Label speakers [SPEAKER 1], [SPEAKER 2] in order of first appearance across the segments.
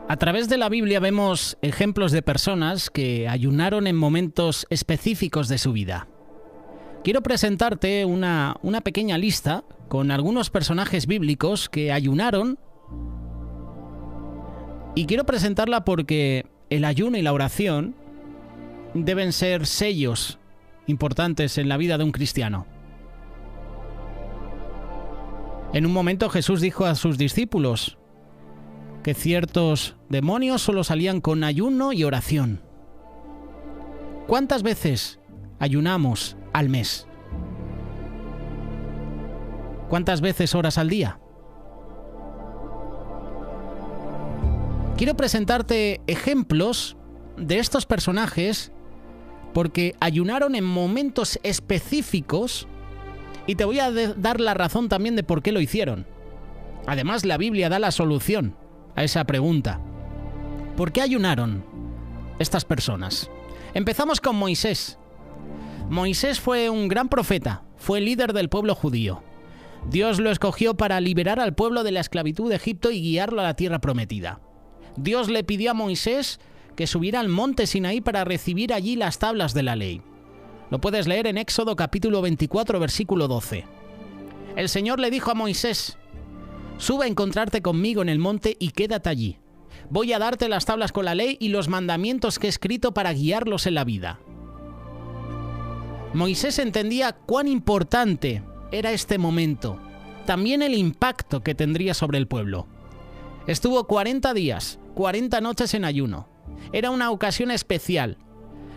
[SPEAKER 1] A través de la Biblia vemos ejemplos de personas que ayunaron en momentos específicos de su vida. Quiero presentarte una pequeña lista con algunos personajes bíblicos que ayunaron, y quiero presentarla porque el ayuno y la oración deben ser sellos importantes en la vida de un cristiano. En un momento Jesús dijo a sus discípulos que ciertos demonios solo salían con ayuno y oración. ¿Cuántas veces ayunamos al mes? ¿Cuántas veces horas al día? Quiero presentarte ejemplos de estos personajes porque ayunaron en momentos específicos y te voy a dar la razón también de por qué lo hicieron. Además, la Biblia da la solución a esa pregunta. ¿Por qué ayunaron estas personas? Empezamos con Moisés. Moisés fue un gran profeta, fue el líder del pueblo judío. Dios lo escogió para liberar al pueblo de la esclavitud de Egipto y guiarlo a la tierra prometida. Dios le pidió a Moisés que subiera al monte Sinaí para recibir allí las tablas de la ley. Lo puedes leer en Éxodo capítulo 24, versículo 12. El Señor le dijo a Moisés: sube a encontrarte conmigo en el monte y quédate allí. Voy a darte las tablas con la ley y los mandamientos que he escrito para guiarlos en la vida. Moisés entendía cuán importante era este momento, también el impacto que tendría sobre el pueblo. Estuvo 40 días, 40 noches en ayuno. Era una ocasión especial.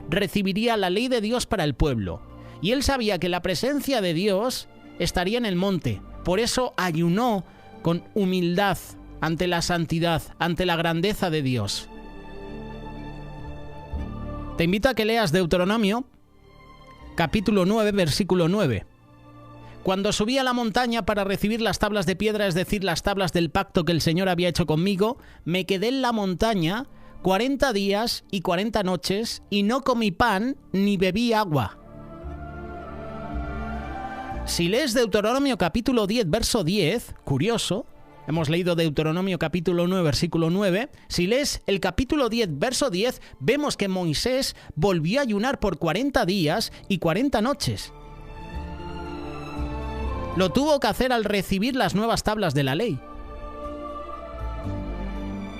[SPEAKER 1] Recibiría la ley de Dios para el pueblo. Y él sabía que la presencia de Dios estaría en el monte. Por eso ayunó con humildad ante la santidad, ante la grandeza de Dios. Te invito a que leas Deuteronomio, capítulo 9, versículo 9. Cuando subí a la montaña para recibir las tablas de piedra, es decir, las tablas del pacto que el Señor había hecho conmigo, me quedé en la montaña 40 días y 40 noches y no comí pan ni bebí agua. Si lees Deuteronomio capítulo 10, verso 10, curioso, hemos leído Deuteronomio capítulo 9, versículo 9, si lees el capítulo 10, verso 10, vemos que Moisés volvió a ayunar por 40 días y 40 noches. Lo tuvo que hacer al recibir las nuevas tablas de la ley.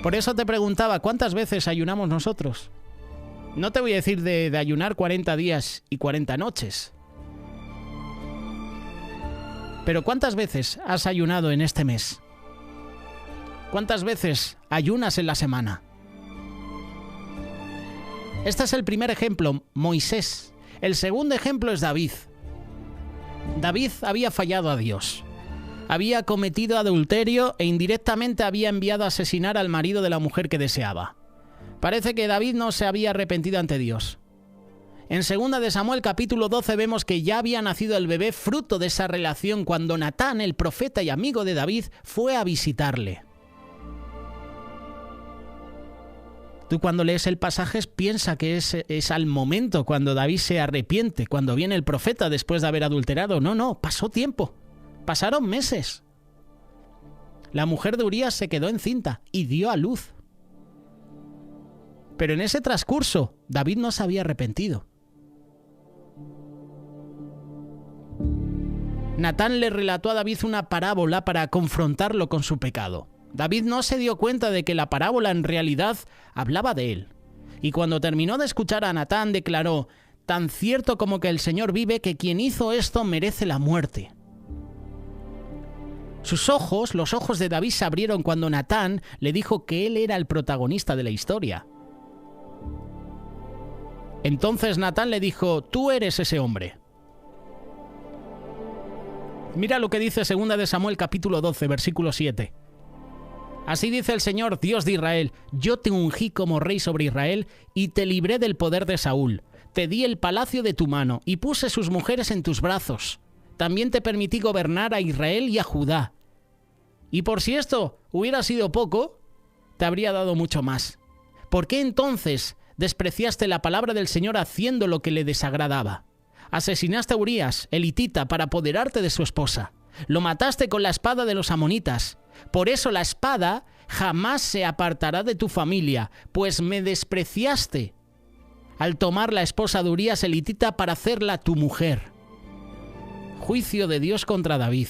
[SPEAKER 1] Por eso te preguntaba, ¿cuántas veces ayunamos nosotros? No te voy a decir de ayunar 40 días y 40 noches. Pero ¿cuántas veces has ayunado en este mes? ¿Cuántas veces ayunas en la semana? Este es el primer ejemplo, Moisés. El segundo ejemplo es David. David había fallado a Dios. Había cometido adulterio e indirectamente había enviado a asesinar al marido de la mujer que deseaba. Parece que David no se había arrepentido ante Dios. En 2 de Samuel capítulo 12 vemos que ya había nacido el bebé fruto de esa relación cuando Natán, el profeta y amigo de David, fue a visitarle. Tú cuando lees el pasaje piensa que es al momento cuando David se arrepiente, cuando viene el profeta después de haber adulterado. No, pasó tiempo. Pasaron meses. La mujer de Urías se quedó encinta y dio a luz. Pero en ese transcurso, David no se había arrepentido. Natán le relató a David una parábola para confrontarlo con su pecado. David no se dio cuenta de que la parábola en realidad hablaba de él. Y cuando terminó de escuchar a Natán, declaró: tan cierto como que el Señor vive, que quien hizo esto merece la muerte. Sus ojos, los ojos de David, se abrieron cuando Natán le dijo que él era el protagonista de la historia. Entonces Natán le dijo: tú eres ese hombre. Mira lo que dice 2 de Samuel capítulo 12, versículo 7. Así dice el Señor, Dios de Israel: yo te ungí como rey sobre Israel y te libré del poder de Saúl. Te di el palacio de tu mano y puse sus mujeres en tus brazos. También te permití gobernar a Israel y a Judá. Y por si esto hubiera sido poco, te habría dado mucho más. ¿Por qué entonces despreciaste la palabra del Señor haciendo lo que le desagradaba? Asesinaste a Urías, el hitita, para apoderarte de su esposa. Lo mataste con la espada de los amonitas. Por eso la espada jamás se apartará de tu familia, pues me despreciaste al tomar la esposa de Urías elitita para hacerla tu mujer. Juicio de Dios contra David.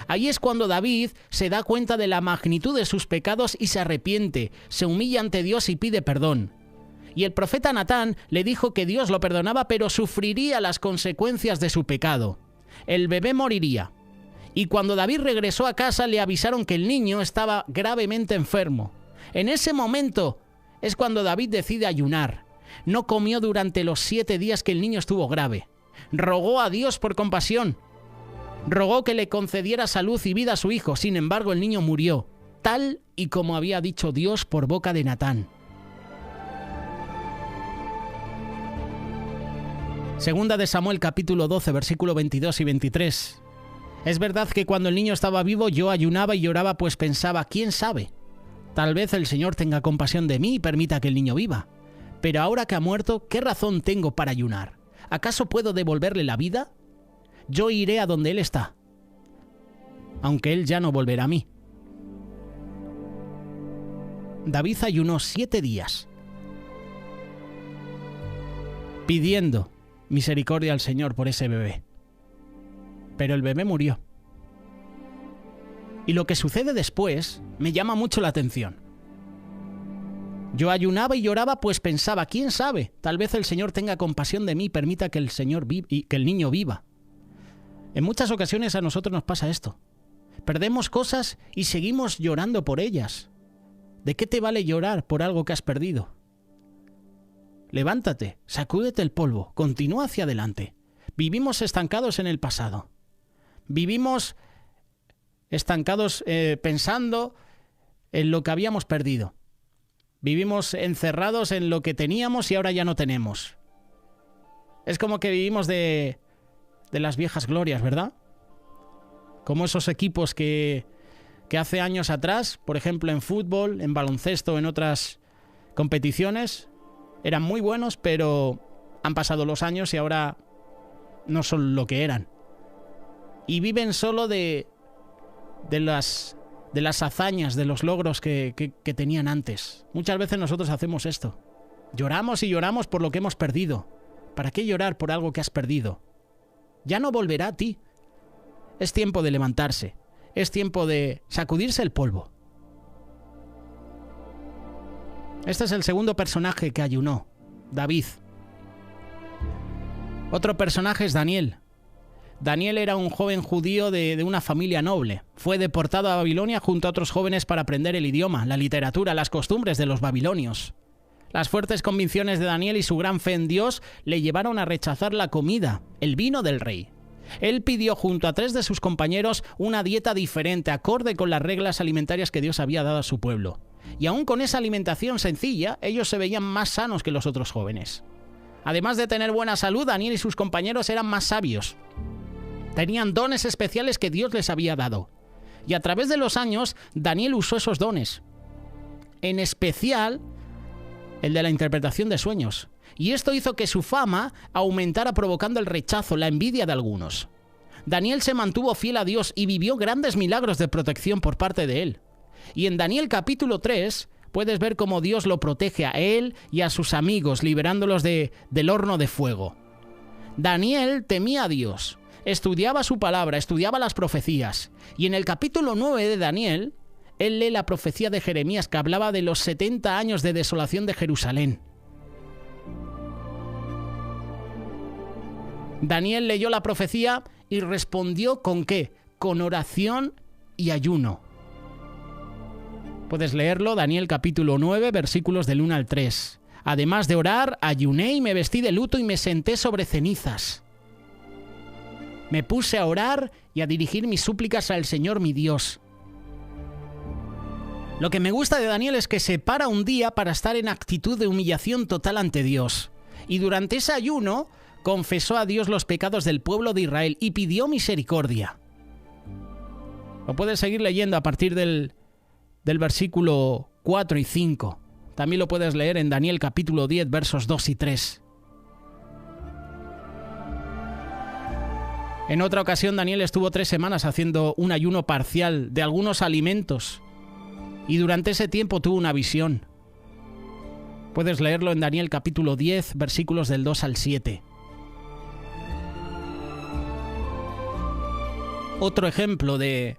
[SPEAKER 1] Ahí es cuando David se da cuenta de la magnitud de sus pecados y se arrepiente, se humilla ante Dios y pide perdón. Y el profeta Natán le dijo que Dios lo perdonaba, pero sufriría las consecuencias de su pecado. El bebé moriría. Y cuando David regresó a casa le avisaron que el niño estaba gravemente enfermo. En ese momento es cuando David decide ayunar. No comió durante los 7 días que el niño estuvo grave. Rogó a Dios por compasión. Rogó que le concediera salud y vida a su hijo. Sin embargo, el niño murió, tal y como había dicho Dios por boca de Natán. Segunda de Samuel, capítulo 12, versículo 22 y 23. Es verdad que cuando el niño estaba vivo yo ayunaba y lloraba, pues pensaba, ¿quién sabe? Tal vez el Señor tenga compasión de mí y permita que el niño viva. Pero ahora que ha muerto, ¿qué razón tengo para ayunar? ¿Acaso puedo devolverle la vida? Yo iré a donde él está, aunque él ya no volverá a mí. David ayunó 7 días, pidiendo misericordia al Señor por ese bebé. Pero el bebé murió. Y lo que sucede después me llama mucho la atención. Yo ayunaba y lloraba, pues pensaba, ¿quién sabe? Tal vez el Señor tenga compasión de mí y permita que el niño viva. En muchas ocasiones a nosotros nos pasa esto. Perdemos cosas y seguimos llorando por ellas. ¿De qué te vale llorar por algo que has perdido? Levántate, sacúdete el polvo, continúa hacia adelante. Vivimos estancados en el pasado. Vivimos estancados pensando en lo que habíamos perdido. Vivimos encerrados en lo que teníamos y ahora ya no tenemos. Es como que vivimos de las viejas glorias, ¿verdad? Como esos equipos que hace años atrás, por ejemplo en fútbol, en baloncesto, en otras competiciones, eran muy buenos, pero han pasado los años y ahora no son lo que eran. Y viven solo de las hazañas, de los logros que tenían antes. Muchas veces nosotros hacemos esto. Lloramos y lloramos por lo que hemos perdido. ¿Para qué llorar por algo que has perdido? Ya no volverá a ti. Es tiempo de levantarse. Es tiempo de sacudirse el polvo. Este es el segundo personaje que ayunó, David. Otro personaje es Daniel. Daniel era un joven judío de una familia noble. Fue deportado a Babilonia junto a otros jóvenes para aprender el idioma, la literatura, las costumbres de los babilonios. Las fuertes convicciones de Daniel y su gran fe en Dios le llevaron a rechazar la comida, el vino del rey. Él pidió junto a 3 de sus compañeros una dieta diferente, acorde con las reglas alimentarias que Dios había dado a su pueblo. Y aún con esa alimentación sencilla, ellos se veían más sanos que los otros jóvenes. Además de tener buena salud, Daniel y sus compañeros eran más sabios. Tenían dones especiales que Dios les había dado. Y a través de los años, Daniel usó esos dones. En especial, el de la interpretación de sueños. Y esto hizo que su fama aumentara, provocando el rechazo, la envidia de algunos. Daniel se mantuvo fiel a Dios y vivió grandes milagros de protección por parte de él. Y en Daniel capítulo 3 puedes ver cómo Dios lo protege a él y a sus amigos, liberándolos del horno de fuego. Daniel temía a Dios, estudiaba su palabra, estudiaba las profecías. Y en el capítulo 9 de Daniel, él lee la profecía de Jeremías que hablaba de los 70 años de desolación de Jerusalén. Daniel leyó la profecía y respondió ¿con qué? Con oración y ayuno. Puedes leerlo, Daniel capítulo 9, versículos del 1 al 3. Además de orar, ayuné y me vestí de luto y me senté sobre cenizas. Me puse a orar y a dirigir mis súplicas al Señor mi Dios. Lo que me gusta de Daniel es que se para un día para estar en actitud de humillación total ante Dios. Y durante ese ayuno confesó a Dios los pecados del pueblo de Israel y pidió misericordia. Lo puedes seguir leyendo a partir del versículo 4 y 5. También lo puedes leer en Daniel capítulo 10, versos 2 y 3. En otra ocasión, Daniel estuvo 3 semanas haciendo un ayuno parcial de algunos alimentos y durante ese tiempo tuvo una visión. Puedes leerlo en Daniel capítulo 10, versículos del 2 al 7. Otro ejemplo de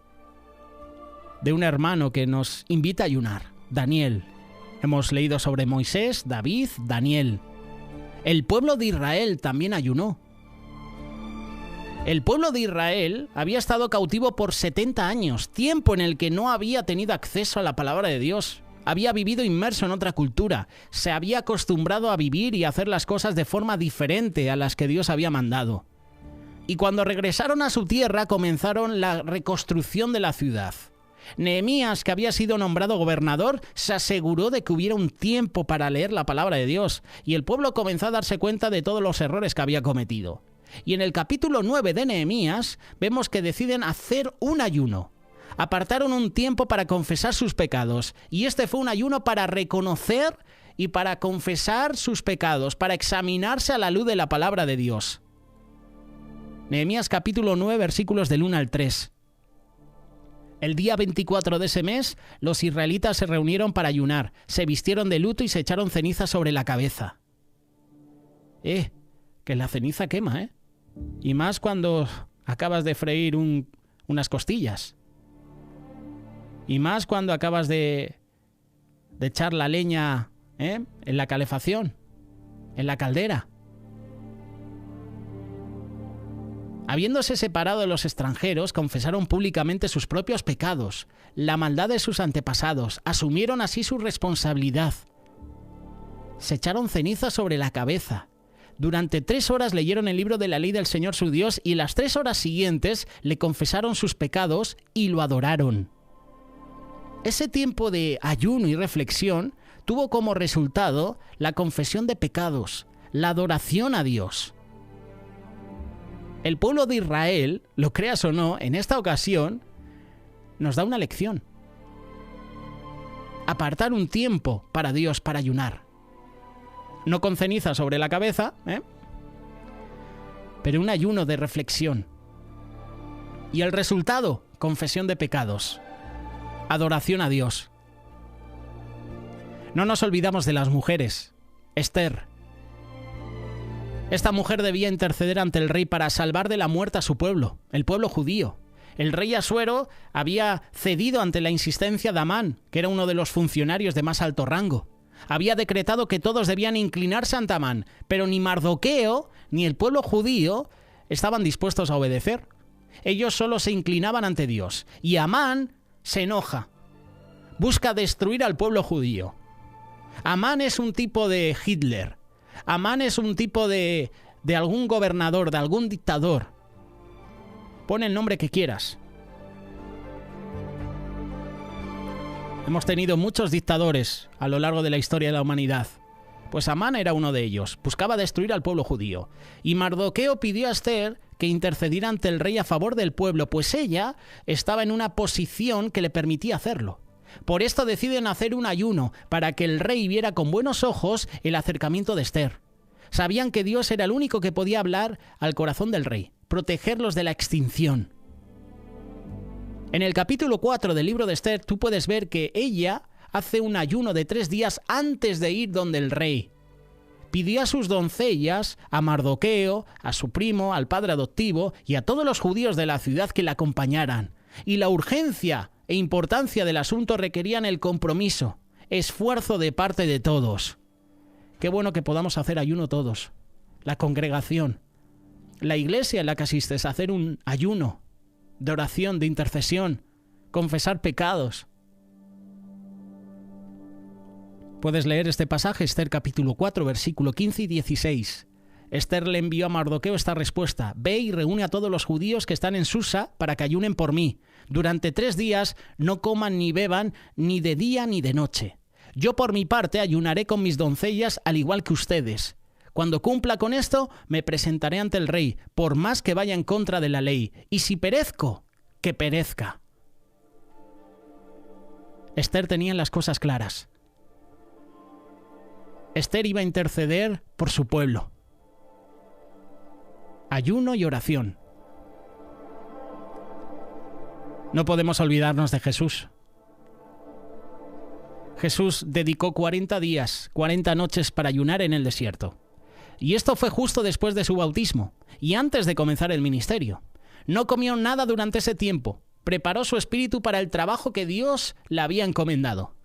[SPEAKER 1] un hermano que nos invita a ayunar, Daniel. Hemos leído sobre Moisés, David, Daniel. El pueblo de Israel también ayunó. El pueblo de Israel había estado cautivo por 70 años, tiempo en el que no había tenido acceso a la palabra de Dios. Había vivido inmerso en otra cultura, se había acostumbrado a vivir y hacer las cosas de forma diferente a las que Dios había mandado. Y cuando regresaron a su tierra comenzaron la reconstrucción de la ciudad. Nehemías, que había sido nombrado gobernador, se aseguró de que hubiera un tiempo para leer la palabra de Dios, y el pueblo comenzó a darse cuenta de todos los errores que había cometido. Y en el capítulo 9 de Nehemías vemos que deciden hacer un ayuno. Apartaron un tiempo para confesar sus pecados, y este fue un ayuno para reconocer y para confesar sus pecados, para examinarse a la luz de la palabra de Dios. Nehemías capítulo 9, versículos del 1 al 3. El día 24 de ese mes, los israelitas se reunieron para ayunar, se vistieron de luto y se echaron ceniza sobre la cabeza. Que la ceniza quema, Y más cuando acabas de freír unas costillas. Y más cuando acabas de echar la leña en la calefacción, en la caldera. Habiéndose separado de los extranjeros, confesaron públicamente sus propios pecados, la maldad de sus antepasados, asumieron así su responsabilidad. Se echaron ceniza sobre la cabeza. Durante 3 horas leyeron el libro de la ley del Señor su Dios y las 3 horas siguientes le confesaron sus pecados y lo adoraron. Ese tiempo de ayuno y reflexión tuvo como resultado la confesión de pecados, la adoración a Dios. El pueblo de Israel, lo creas o no, en esta ocasión nos da una lección. Apartar un tiempo para Dios, para ayunar. No con ceniza sobre la cabeza, pero un ayuno de reflexión. Y el resultado, confesión de pecados, adoración a Dios. No nos olvidamos de las mujeres. Esther. Esta mujer debía interceder ante el rey para salvar de la muerte a su pueblo, el pueblo judío. El rey Asuero había cedido ante la insistencia de Amán, que era uno de los funcionarios de más alto rango. Había decretado que todos debían inclinarse ante Amán, pero ni Mardoqueo ni el pueblo judío estaban dispuestos a obedecer. Ellos solo se inclinaban ante Dios. Y Amán se enoja. Busca destruir al pueblo judío. Amán es un tipo de Hitler. Amán es un tipo de algún gobernador, de algún dictador. Pon el nombre que quieras. Hemos tenido muchos dictadores a lo largo de la historia de la humanidad. Pues Amán era uno de ellos. Buscaba destruir al pueblo judío. Y Mardoqueo pidió a Esther que intercediera ante el rey a favor del pueblo, pues ella estaba en una posición que le permitía hacerlo. Por esto deciden hacer un ayuno, para que el rey viera con buenos ojos el acercamiento de Esther. Sabían que Dios era el único que podía hablar al corazón del rey, protegerlos de la extinción. En el capítulo 4 del libro de Esther, tú puedes ver que ella hace un ayuno de 3 días antes de ir donde el rey. Pidió a sus doncellas, a Mardoqueo, a su primo, al padre adoptivo y a todos los judíos de la ciudad que la acompañaran. Y la urgencia e importancia del asunto requerían el compromiso, esfuerzo de parte de todos. Qué bueno que podamos hacer ayuno todos. La congregación, la iglesia en la que asistes, a hacer un ayuno de oración, de intercesión, confesar pecados. Puedes leer este pasaje, Esther capítulo 4, versículo 15 y 16. Esther le envió a Mardoqueo esta respuesta: ve y reúne a todos los judíos que están en Susa para que ayunen por mí. Durante 3 días no coman ni beban, ni de día ni de noche. Yo por mi parte ayunaré con mis doncellas al igual que ustedes. Cuando cumpla con esto, me presentaré ante el rey, por más que vaya en contra de la ley. Y si perezco, que perezca. Esther tenía las cosas claras. Esther iba a interceder por su pueblo. Ayuno y oración. No podemos olvidarnos de Jesús. Jesús dedicó 40 días, 40 noches para ayunar en el desierto. Y esto fue justo después de su bautismo y antes de comenzar el ministerio. No comió nada durante ese tiempo. Preparó su espíritu para el trabajo que Dios le había encomendado.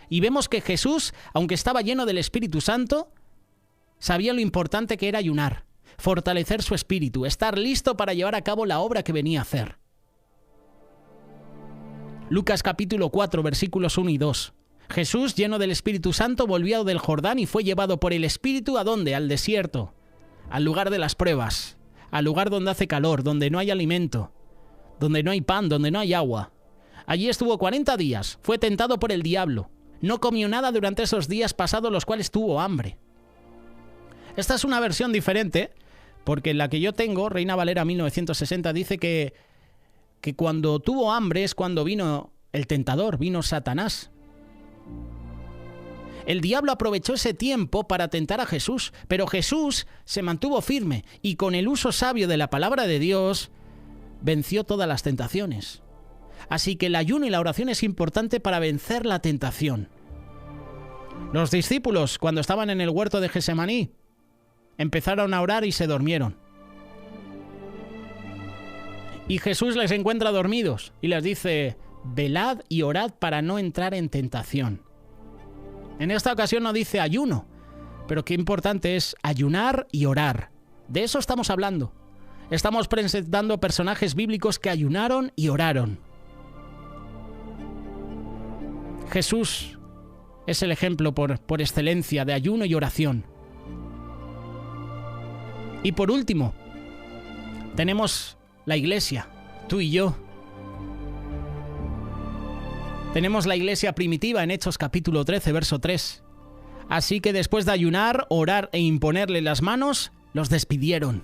[SPEAKER 1] Y vemos que Jesús, aunque estaba lleno del Espíritu Santo, sabía lo importante que era ayunar, fortalecer su espíritu, estar listo para llevar a cabo la obra que venía a hacer. Lucas capítulo 4, versículos 1 y 2. Jesús, lleno del Espíritu Santo, volvió del Jordán y fue llevado por el Espíritu ¿a dónde? Al desierto, al lugar de las pruebas, al lugar donde hace calor, donde no hay alimento, donde no hay pan, donde no hay agua. Allí estuvo 40 días, fue tentado por el diablo. No comió nada durante esos días pasados, los cuales tuvo hambre. Esta es una versión diferente, porque la que yo tengo, Reina Valera 1960, dice que cuando tuvo hambre es cuando vino el tentador, vino Satanás. El diablo aprovechó ese tiempo para tentar a Jesús, pero Jesús se mantuvo firme y con el uso sabio de la palabra de Dios venció todas las tentaciones. Así que el ayuno y la oración es importante para vencer la tentación. Los discípulos, cuando estaban en el huerto de Getsemaní, empezaron a orar y se durmieron. Y Jesús les encuentra dormidos y les dice: velad y orad para no entrar en tentación. En esta ocasión no dice ayuno, pero qué importante es ayunar y orar. De eso estamos hablando. Estamos presentando personajes bíblicos que ayunaron y oraron. Jesús es el ejemplo por excelencia de ayuno y oración. Y por último, tenemos la iglesia, tú y yo. Tenemos la iglesia primitiva en Hechos capítulo 13, verso 3. Así que después de ayunar, orar e imponerle las manos, los despidieron.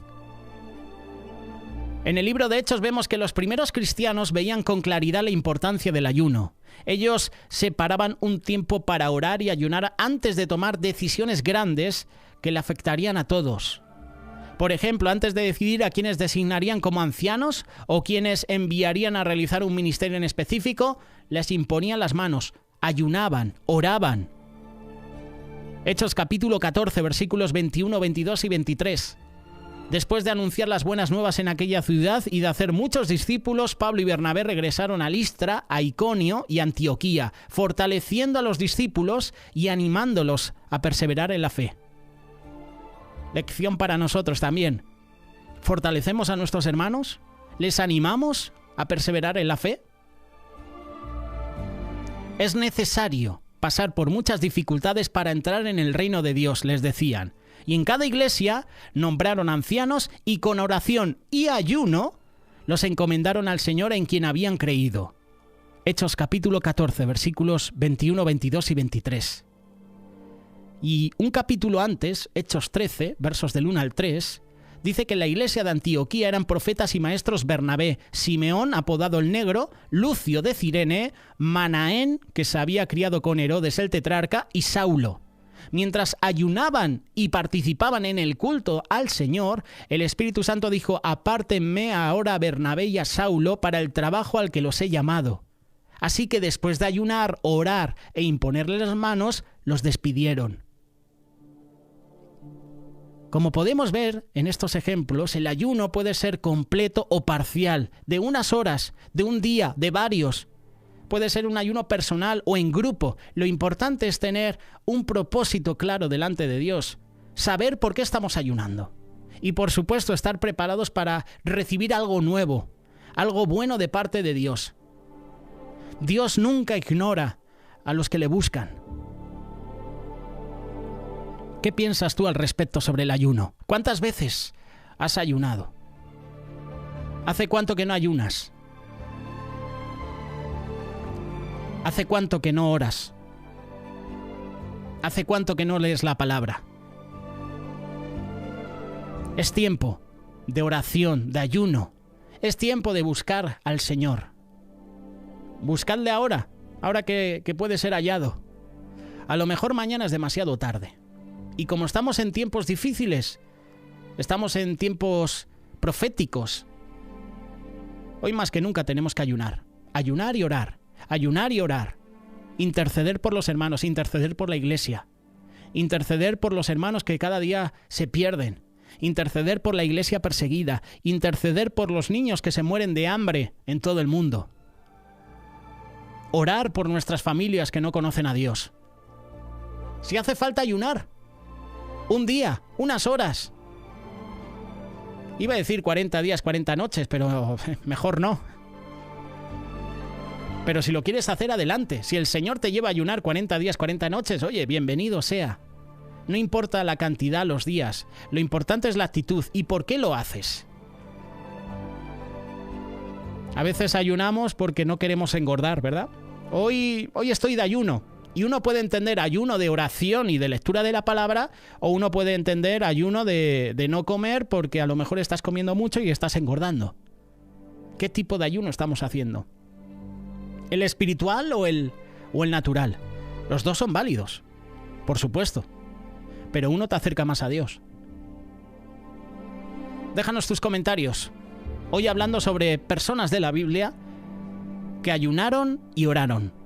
[SPEAKER 1] En el libro de Hechos vemos que los primeros cristianos veían con claridad la importancia del ayuno. Ellos separaban un tiempo para orar y ayunar antes de tomar decisiones grandes que le afectarían a todos. Por ejemplo, antes de decidir a quiénes designarían como ancianos o quiénes enviarían a realizar un ministerio en específico, les imponían las manos, ayunaban, oraban. Hechos capítulo 14, versículos 21, 22 y 23. Después de anunciar las buenas nuevas en aquella ciudad y de hacer muchos discípulos, Pablo y Bernabé regresaron a Listra, a Iconio y Antioquía, fortaleciendo a los discípulos y animándolos a perseverar en la fe. Lección para nosotros también. ¿Fortalecemos a nuestros hermanos? ¿Les animamos a perseverar en la fe? Es necesario pasar por muchas dificultades para entrar en el reino de Dios, les decían. Y en cada iglesia nombraron ancianos y con oración y ayuno los encomendaron al Señor en quien habían creído. Hechos capítulo 14, versículos 21, 22 y 23. Y un capítulo antes, Hechos 13, versos del 1 al 3, dice que en la iglesia de Antioquía eran profetas y maestros Bernabé, Simeón, apodado el Negro, Lucio de Cirene, Manaén, que se había criado con Herodes el tetrarca, y Saulo. Mientras ayunaban y participaban en el culto al Señor, el Espíritu Santo dijo: apártenme ahora a Bernabé y a Saulo para el trabajo al que los he llamado. Así que después de ayunar, orar e imponerle las manos, los despidieron. Como podemos ver en estos ejemplos, el ayuno puede ser completo o parcial, de unas horas, de un día, de varios. Puede ser un ayuno personal o en grupo. Lo importante es tener un propósito claro delante de Dios, saber por qué estamos ayunando. Y por supuesto estar preparados para recibir algo nuevo, algo bueno de parte de Dios. Dios nunca ignora a los que le buscan. ¿Qué piensas tú al respecto sobre el ayuno? ¿Cuántas veces has ayunado? ¿Hace cuánto que no ayunas? ¿Hace cuánto que no oras? ¿Hace cuánto que no lees la palabra? Es tiempo de oración, de ayuno. Es tiempo de buscar al Señor. Buscadle ahora que puede ser hallado. A lo mejor mañana es demasiado tarde. Y como estamos en tiempos difíciles, estamos en tiempos proféticos, hoy más que nunca tenemos que ayunar. ayunar y orar, ayunar y orar, interceder por los hermanos, interceder por la iglesia, interceder por los hermanos que cada día se pierden, interceder por la iglesia perseguida, interceder por los niños que se mueren de hambre en todo el mundo, orar por nuestras familias que no conocen a Dios. Si hace falta ayunar, un día, unas horas. Iba a decir 40 días, 40 noches, pero mejor no. Pero si lo quieres hacer, adelante. Si el Señor te lleva a ayunar 40 días, 40 noches, oye, bienvenido sea. No importa la cantidad, los días. Lo importante es la actitud. ¿Y por qué lo haces? A veces ayunamos porque no queremos engordar, ¿verdad? Hoy estoy de ayuno. Y uno puede entender ayuno de oración y de lectura de la palabra, o uno puede entender ayuno de no comer porque a lo mejor estás comiendo mucho y estás engordando. ¿Qué tipo de ayuno estamos haciendo? ¿El espiritual o el natural? Los dos son válidos, por supuesto, pero uno te acerca más a Dios. Déjanos tus comentarios. Hoy hablando sobre personas de la Biblia que ayunaron y oraron.